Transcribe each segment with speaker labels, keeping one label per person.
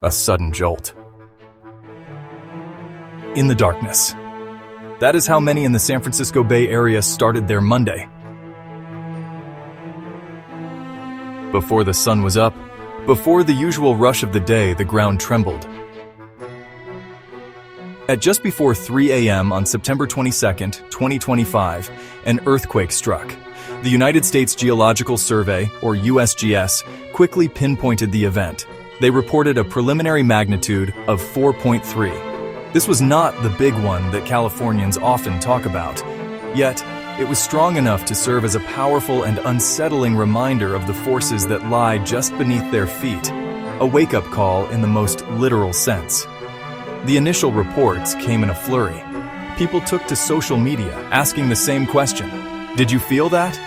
Speaker 1: A sudden jolt. In the darkness. That is how many in the San Francisco Bay Area started their Monday. Before the sun was up, before the usual rush of the day, the ground trembled. At just before 3 a.m. on September 22, 2025, an earthquake struck. The United States Geological Survey, or USGS, quickly pinpointed the event. They reported a preliminary magnitude of 4.3. This was not the big one that Californians often talk about. Yet, it was strong enough to serve as a powerful and unsettling reminder of the forces that lie just beneath their feet. A wake-up call in the most literal sense. The initial reports came in a flurry. People took to social media asking the same question. Did you feel that?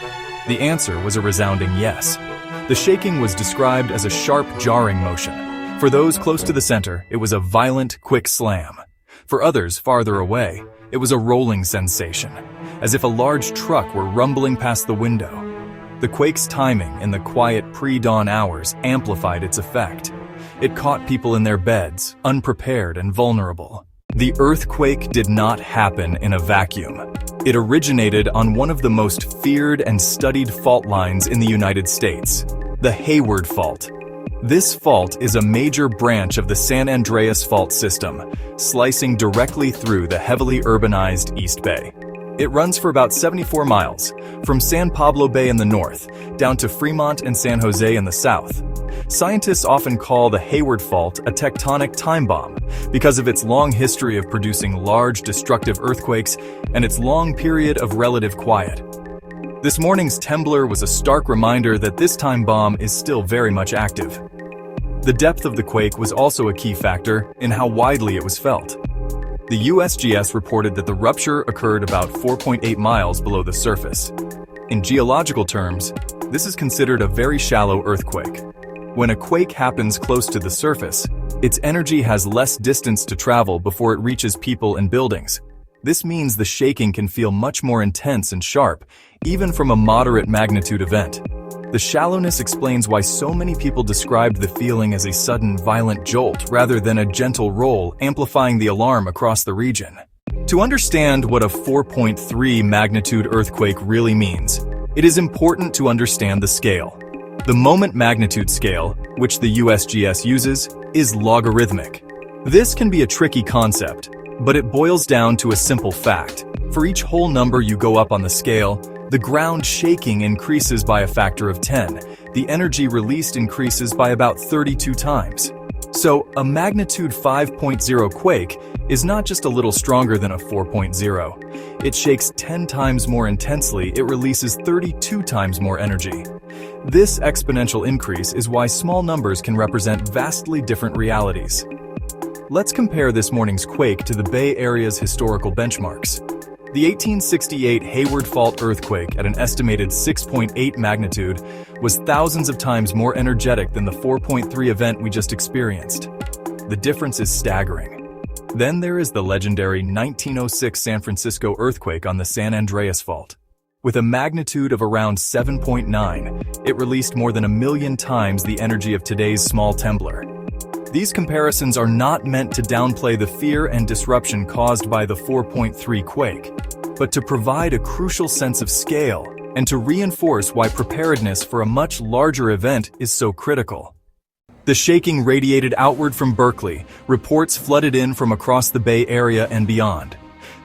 Speaker 1: The answer was a resounding yes. The shaking was described as a sharp, jarring motion. For those close to the center, it was a violent, quick slam. For others farther away, it was a rolling sensation, as if a large truck were rumbling past the window. The quake's timing in the quiet pre-dawn hours amplified its effect. It caught people in their beds, unprepared and vulnerable. The earthquake did not happen in a vacuum. It originated on one of the most feared and studied fault lines in the United States, the Hayward Fault. This fault is a major branch of the San Andreas Fault system, slicing directly through the heavily urbanized East Bay. It runs for about 74 miles, from San Pablo Bay in the north, down to Fremont and San Jose in the south. Scientists often call the Hayward Fault a tectonic time bomb because of its long history of producing large, destructive earthquakes and its long period of relative quiet. This morning's temblor was a stark reminder that this time bomb is still very much active. The depth of the quake was also a key factor in how widely it was felt. The USGS reported that the rupture occurred about 4.8 miles below the surface. In geological terms, this is considered a very shallow earthquake. When a quake happens close to the surface, its energy has less distance to travel before it reaches people and buildings. This means the shaking can feel much more intense and sharp, even from a moderate magnitude event. The shallowness explains why so many people described the feeling as a sudden, violent jolt rather than a gentle roll, amplifying the alarm across the region. To understand what a 4.3 magnitude earthquake really means, it is important to understand the scale. The moment magnitude scale, which the USGS uses, is logarithmic. This can be a tricky concept, but it boils down to a simple fact. For each whole number you go up on the scale, the ground shaking increases by a factor of 10. The energy released increases by about 32 times. So, a magnitude 5.0 quake is not just a little stronger than a 4.0. It shakes 10 times more intensely, it releases 32 times more energy. This exponential increase is why small numbers can represent vastly different realities. Let's compare this morning's quake to the Bay Area's historical benchmarks. The 1868 Hayward Fault earthquake at an estimated 6.8 magnitude was thousands of times more energetic than the 4.3 event we just experienced. The difference is staggering. Then there is the legendary 1906 San Francisco earthquake on the San Andreas Fault. With a magnitude of around 7.9, it released more than 1 million times the energy of today's small temblor. These comparisons are not meant to downplay the fear and disruption caused by the 4.3 quake, but to provide a crucial sense of scale and to reinforce why preparedness for a much larger event is so critical. The shaking radiated outward from Berkeley, reports flooded in from across the Bay Area and beyond.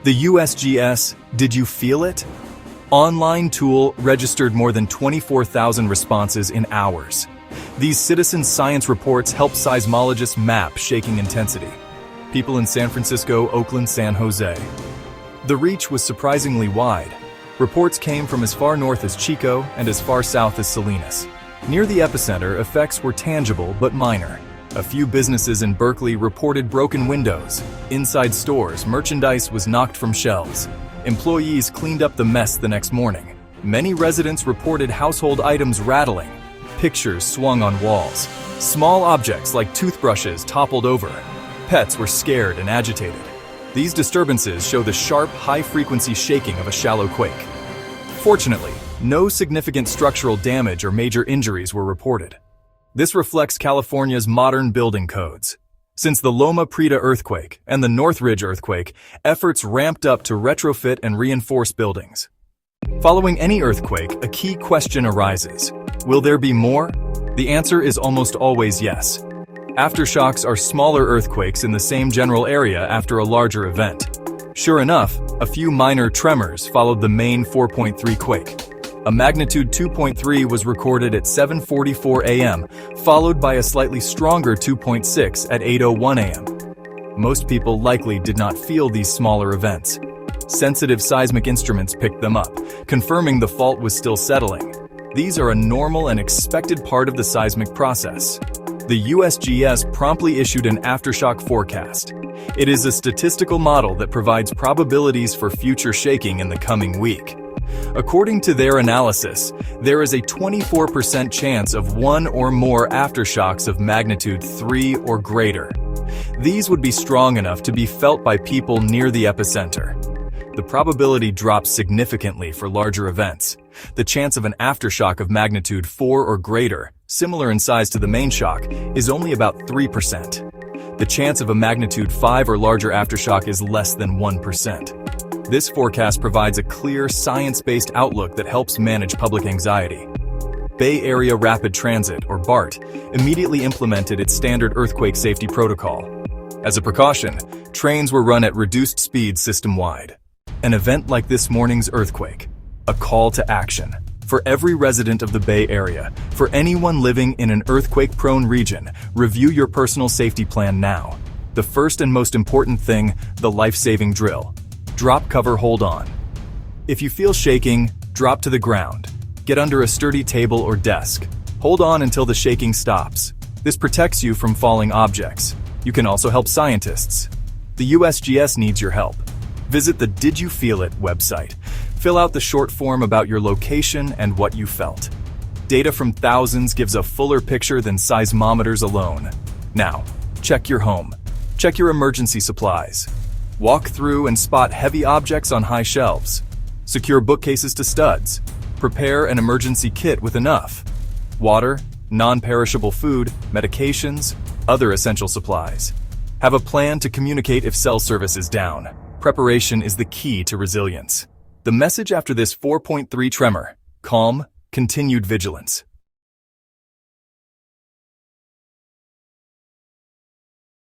Speaker 1: The USGS, did you feel it? Online tool registered more than 24,000 responses in hours. These citizen science reports help seismologists map shaking intensity. People in San Francisco, Oakland, San Jose. The reach was surprisingly wide. Reports came from as far north as Chico and as far south as Salinas. Near the epicenter, effects were tangible but minor. A few businesses in Berkeley reported broken windows. Inside stores, merchandise was knocked from shelves. Employees cleaned up the mess the next morning. Many residents reported household items rattling. Pictures swung on walls. Small objects like toothbrushes toppled over. Pets were scared and agitated. These disturbances show the sharp, high-frequency shaking of a shallow quake. Fortunately, no significant structural damage or major injuries were reported. This reflects California's modern building codes. Since the Loma Prieta earthquake and the Northridge earthquake, efforts ramped up to retrofit and reinforce buildings. Following any earthquake, a key question arises. Will there be more? The answer is almost always yes. Aftershocks are smaller earthquakes in the same general area after a larger event. Sure enough, a few minor tremors followed the main 4.3 quake. A magnitude 2.3 was recorded at 7:44 a.m., followed by a slightly stronger 2.6 at 8:01 a.m. Most people likely did not feel these smaller events. Sensitive seismic instruments picked them up, confirming the fault was still settling. These are a normal and expected part of the seismic process. The USGS promptly issued an aftershock forecast. It is a statistical model that provides probabilities for future shaking in the coming week. According to their analysis, there is a 24% chance of one or more aftershocks of magnitude 3 or greater. These would be strong enough to be felt by people near the epicenter. The probability drops significantly for larger events. The chance of an aftershock of magnitude 4 or greater, similar in size to the main shock, is only about 3%. The chance of a magnitude 5 or larger aftershock is less than 1%. This forecast provides a clear, science-based outlook that helps manage public anxiety. Bay Area Rapid Transit, or BART, immediately implemented its standard earthquake safety protocol. As a precaution, trains were run at reduced speed system-wide. An event like this morning's earthquake, a call to action. For every resident of the Bay Area, for anyone living in an earthquake-prone region, review your personal safety plan now. The first and most important thing, the life-saving drill. Drop, cover, hold on. If you feel shaking, drop to the ground. Get under a sturdy table or desk. Hold on until the shaking stops. This protects you from falling objects. You can also help scientists. The USGS needs your help. Visit the Did You Feel It website. Fill out the short form about your location and what you felt. Data from thousands gives a fuller picture than seismometers alone. Now, check your home. Check your emergency supplies. Walk through and spot heavy objects on high shelves. Secure bookcases to studs. Prepare an emergency kit with enough. Water, non-perishable food, medications, other essential supplies. Have a plan to communicate if cell service is down. Preparation is the key to resilience. The message after this 4.3 tremor: calm, continued vigilance.